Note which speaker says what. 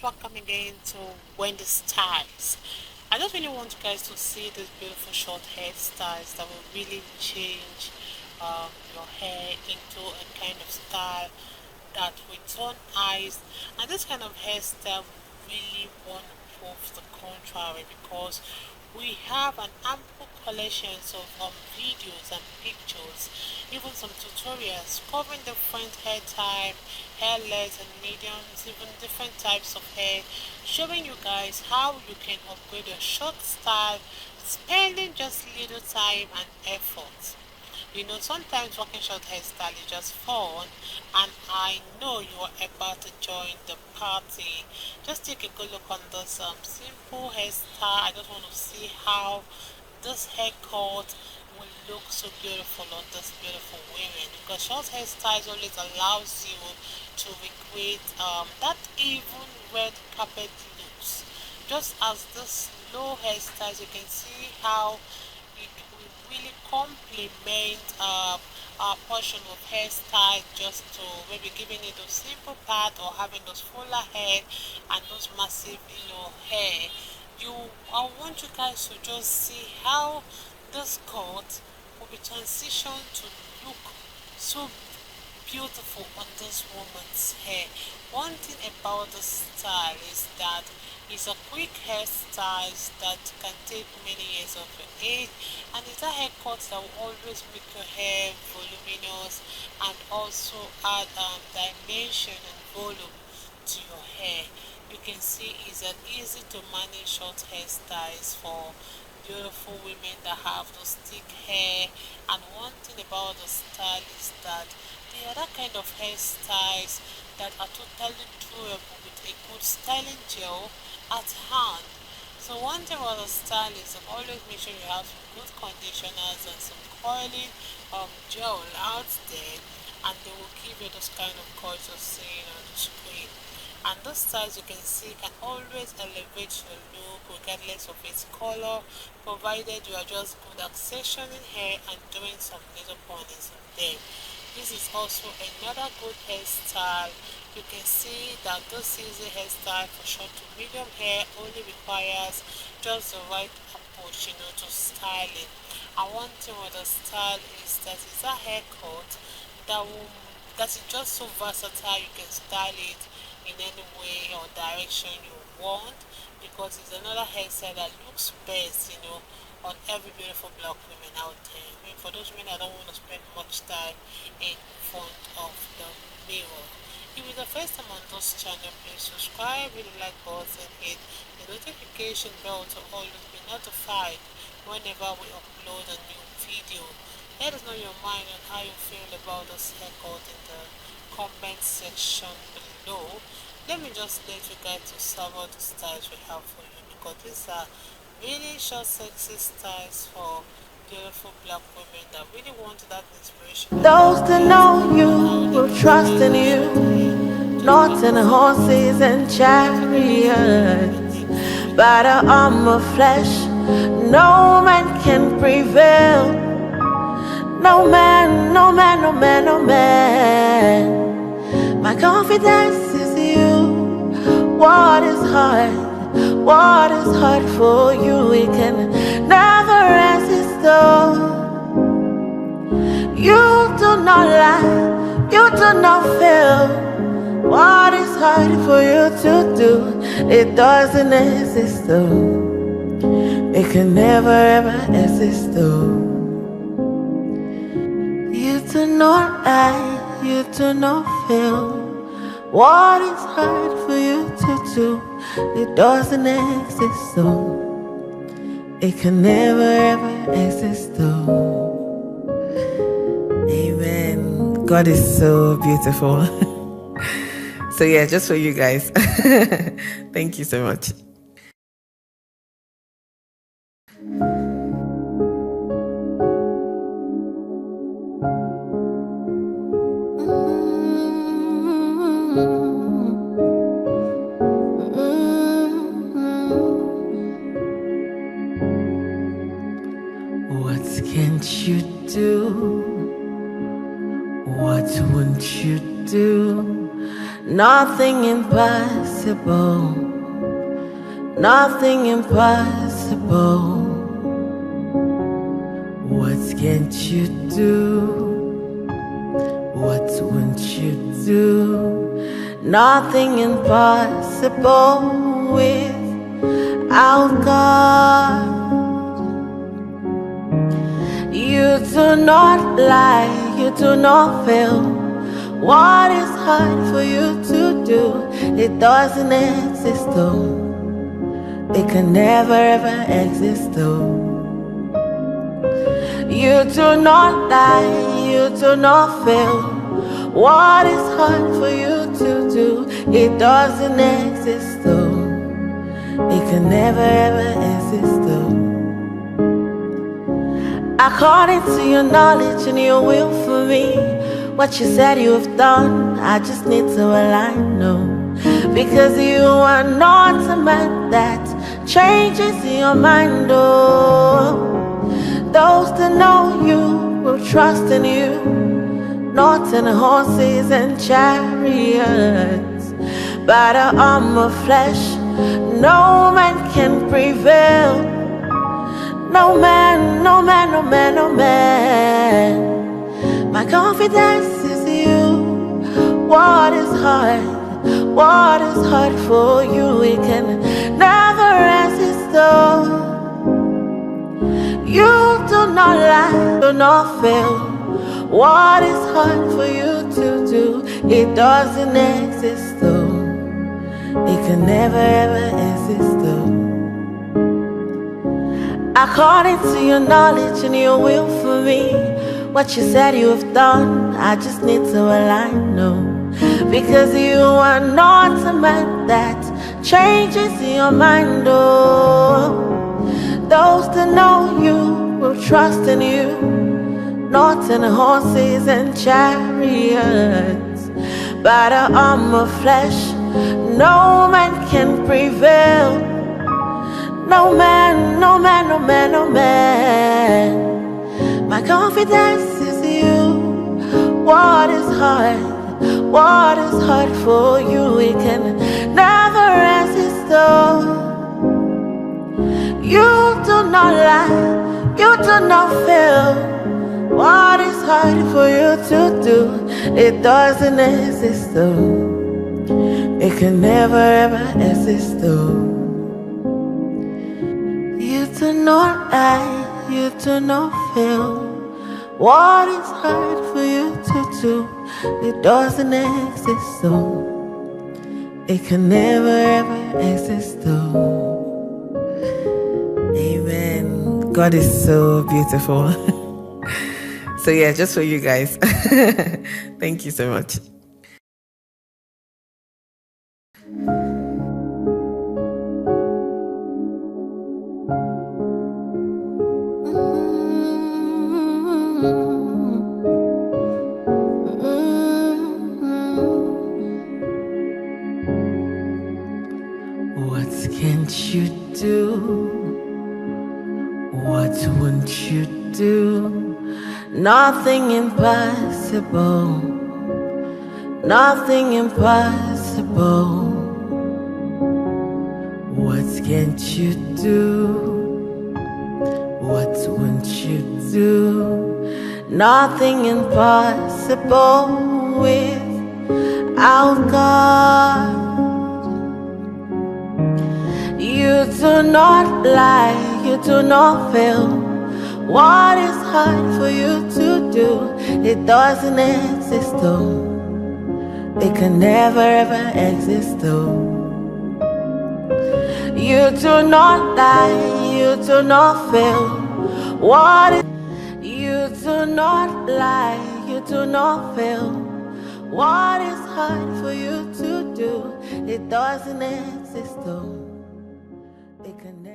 Speaker 1: welcome again to Wendy Styles. I just really want you guys to see these beautiful short hairstyles that will really change your hair into a kind of style that will turn eyes, and this kind of hairstyle really want to prove the contrary because we have an ample collections of videos and pictures, even some tutorials covering different hair type, hair lengths and mediums, even different types of hair, showing you guys how you can upgrade your short style, spending just little time and effort. You know, sometimes working short hairstyle is just fun, and I know you are about to join the party. Just take a good look on this simple hairstyle. I just want to see how this haircut will look so beautiful on this beautiful women, because short hairstyles always allows you to recreate that even red carpet looks. Just as this low hairstyles, you can see how it will really complement our portion of hairstyle, just to maybe giving it a simple part or having those fuller hair and those massive hair. I want you guys to just see how this cut will be transitioned to look so beautiful on this woman's hair. One thing about this style is that it's a quick hairstyle that can take many years of your age, and it's a haircut that will always make your hair voluminous and also add dimension and volume to your hair. You can see it's an easy to manage short hairstyles for beautiful women that have those thick hair. And one thing about the style is that they are that kind of hairstyles that are totally durable with a good styling gel at hand. So one thing about the style is always make sure you have some good conditioners and some coiling gel out there, and they will give you those kind of curls you're seeing on the screen. And those styles, you can see, can always elevate your look regardless of its color, provided you are just good at sectioning hair and doing some little ponies on them. This is also another good hairstyle. You can see that this easy hairstyle for short to medium hair only requires just the right approach, to styling. And one thing with the style is that it's a haircut that is just so versatile. You can style it in any way or direction you want, because it's another hairstyle that looks best, on every beautiful black women out there. I mean, for those women that don't want to spend much time in front of the mirror. If it's the first time on this channel, please subscribe, hit the like button, hit the notification bell to always be notified whenever we upload a new video. Let us know your mind on how you feel about this haircut in the comment section below. Let me just let you guys to several the styles we have for you, because these are really short sexy styles for beautiful black women that really want that inspiration.
Speaker 2: Those that know you will trust in you, not in horses and chariots, by the arm of flesh no man can prevail. No man, no man, no man, no man. My confidence is you. What is hard for you, we can never resist though. You do not lie, you do not fail. What is hard for you to do, it doesn't exist though. It can never ever exist though. You do not lie, you do not fail. What is hard for you to do, it doesn't exist though. It can never ever exist though. Amen. God is so beautiful. So yeah, just for you guys. Thank you so much. What can't you do? What won't you do? Nothing impossible, nothing impossible. What can't you do? What won't you do? Nothing impossible without God. You do not lie, you do not fail. What is hard for you to do? It doesn't exist though. It can never ever exist though. You do not lie, you do not fail. What is hard for you to do? It doesn't exist though. It can never ever exist though. According to your knowledge and your will for me, what you said you have done, I just need to align, no. Because you are not a man that changes your mind, oh. Those that know you will trust in you, not in horses and chariots. By the arm of flesh, no man can prevail. No man, no man, no man, no man. My confidence is you. What is hard for you? It can never resist though. You do not lie, do not fail. What is hard for you to do? It doesn't exist though. It can never ever exist though. According to your knowledge and your will for me, what you said you have done, I just need to align, no. Because you are not a man that changes your mind, oh. Those that know you will trust in you, not in horses and chariots. By the arm of flesh, no man can prevail. No man, no man, no man, no man. My confidence is you. What is hard for you? It can never resist though. You do not lie, you do not fail. What is hard for you to do? It doesn't exist though. It can never ever exist though. You do not lie, you do not fail. What is hard for you to do? It doesn't exist though. It can never ever exist though. Amen. God is so beautiful. So yeah, just for you guys. Thank you so much. What can't you do? What won't you do? Nothing impossible. Nothing impossible. What can't you do? What won't you do? Nothing impossible without God. You do not lie, you do not fail. What is hard for you to do? It doesn't exist though. It can never ever exist though. You do not lie, you do not fail. What is you do not lie, you do not fail. What is hard for you to do? It doesn't exist though. It can